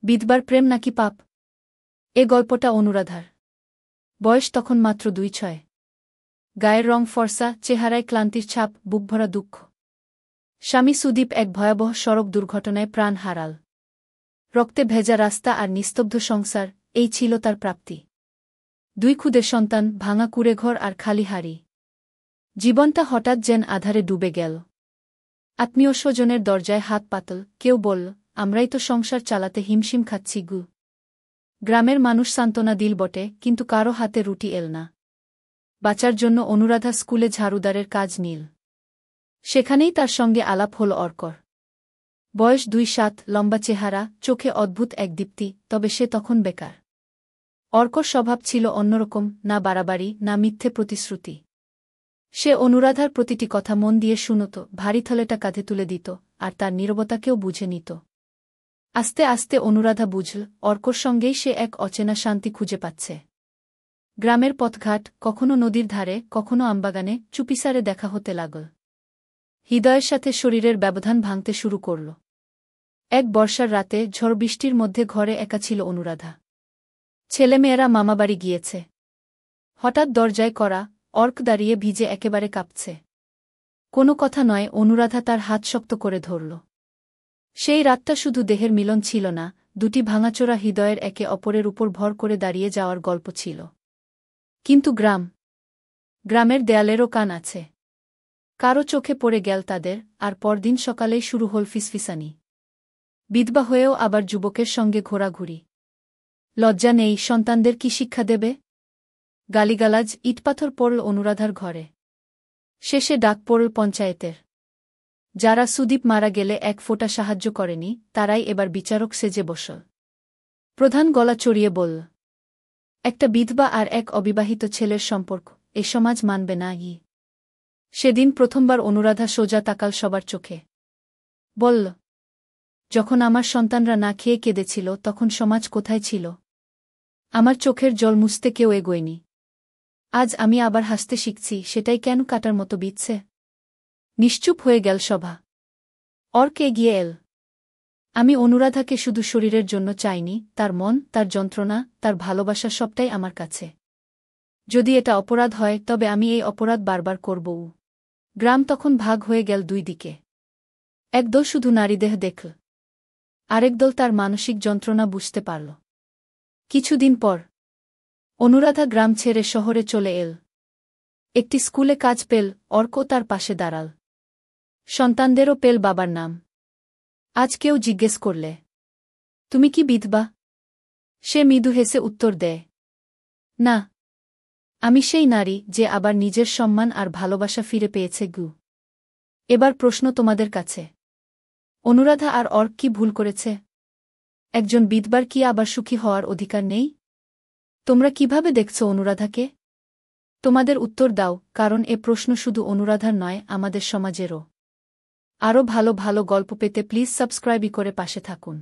বিধবার প্রেম নাকি পাপ? এ গল্পটা অনুরাধার। বয়স তখন মাত্র 2-6। গায়ের রং ফর্সা, চেহারায় ক্লান্তির ছাপ, বুকভরা দুঃখ। স্বামী সুদীপ এক ভয়াবহ সড়ক দুর্ঘটনায় প্রাণ হারাল। রক্তে ভেজা রাস্তা আর নিস্তব্ধ সংসার, এই ছিল তার প্রাপ্তি। 2 ক্ষুদে সন্তান, ভাঙা কুঁড়েঘর আর খালি হাড়ি। জীবনটা হঠাৎ যেন আধারে ডুবে গেল। আত্মীয় স্বজনের দরজায় হাত পাতল, কেউ বলল, আমরাই তো সংসার চালাতে হিমশিম খাচ্ছি গু। গ্রামের মানুষ সান্ত্বনা দিল বটে, কিন্তু কারো হাতে রুটি এল না। বাঁচার জন্য অনুরাধা স্কুলে ঝাড়ুদারের কাজ নিল। সেখানেই তার সঙ্গে আলাপ হল অর্কর। বয়স 2-7, লম্বা চেহারা, চোখে অদ্ভুত এক দীপ্তি, তবে সে তখন বেকার। অর্কর স্বভাব ছিল অন্যরকম, না বাড়াবাড়ি, না মিথ্যে প্রতিশ্রুতি। সে অনুরাধার প্রতিটি কথা মন দিয়ে শুনত, ভারী থলেটা কাঁধে তুলে দিত, আর তার নীরবতাকেও বুঝে নিত। আস্তে আস্তে অনুরাধা বুঝল, অর্কর সঙ্গেই সে এক অচেনা শান্তি খুঁজে পাচ্ছে। গ্রামের পথঘাট, কখনো নদীর ধারে, কখনো আমবাগানে, চুপিসারে দেখা হতে লাগল। হৃদয়ের সাথে শরীরের ব্যবধান ভাঙতে শুরু করল। এক বর্ষার রাতে ঝড় বৃষ্টির মধ্যে ঘরে একা ছিল অনুরাধা। ছেলেমেয়েরা মামাবাড়ি গিয়েছে। হঠাৎ দরজায় কড়া, অর্ক দাঁড়িয়ে ভিজে একেবারে কাঁপছে। কোনো কথা নয়, অনুরাধা তার হাত শক্ত করে ধরল। সেই রাতটা শুধু দেহের মিলন ছিল না, 2টি ভাঙাচোরা হৃদয়ের একে অপরের উপর ভর করে দাঁড়িয়ে যাওয়ার গল্প ছিল। কিন্তু গ্রামের দেয়ালেরও কান আছে। কারো চোখে পড়ে গেল তাদের, আর পরদিন সকালেই শুরু হল ফিসফিসানি। বিধবা হয়েও আবার যুবকের সঙ্গে ঘোরাঘুরি। লজ্জা নেই, সন্তানদের কি শিক্ষা দেবে? গালিগালাজ, ইটপাথর পড়ল অনুরাধার ঘরে। শেষে ডাক পড়ল পঞ্চায়েতের। যারা সুদীপ মারা গেলে এক ফোঁটা সাহায্য করেনি, তারাই এবার বিচারক সেজে বসল। প্রধান গলা চড়িয়ে বলল, একটা বিধবা আর এক অবিবাহিত ছেলের সম্পর্ক এ সমাজ মানবে না। সেদিন প্রথমবার অনুরাধা সোজা তাকাল সবার চোখে। বলল, যখন আমার সন্তানরা না খেয়ে কেঁদেছিল তখন সমাজ কোথায় ছিল? আমার চোখের জল মুছতে কেউ এগোয়নি। আজ আমি আবার হাসতে শিখছি, সেটাই কেন কাটার মতো বিচ্ছে? নিশ্চুপ হয়ে গেল সভা। অর্ক এগিয়ে এল। আমি অনুরাধাকে শুধু শরীরের জন্য চাইনি, তার মন, তার যন্ত্রণা, তার ভালোবাসা সবটাই আমার কাছে। যদি এটা অপরাধ হয় তবে আমি এই অপরাধ বারবার করবও। গ্রাম তখন ভাগ হয়ে গেল 2 দিকে। একদল শুধু নারীদেহ দেখল, আরেক দল তার মানসিক যন্ত্রণা বুঝতে পারল। কিছুদিন পর অনুরাধা গ্রাম ছেড়ে শহরে চলে এল। একটি স্কুলে কাজ পেল, অর্ক তার পাশে দাঁড়াল। সন্তানদেরও পেল বাবার নাম। আজ কেউ জিজ্ঞেস করলে, তুমি কি বিধবা? সে মৃদু হেসে উত্তর দেয়, না, আমি সেই নারী যে আবার নিজের সম্মান আর ভালোবাসা ফিরে পেয়েছে গু। এবার প্রশ্ন তোমাদের কাছে, অনুরাধা আর অর্ক কি ভুল করেছে? একজন বিধবার কি আবার সুখী হওয়ার অধিকার নেই? তোমরা কিভাবে দেখছ অনুরাধাকে? তোমাদের উত্তর দাও, কারণ এ প্রশ্ন শুধু অনুরাধার নয়, আমাদের সমাজেরও। আরও ভালো ভালো গল্প পেতে প্লিজ সাবস্ক্রাইব করে পাশে থাকুন।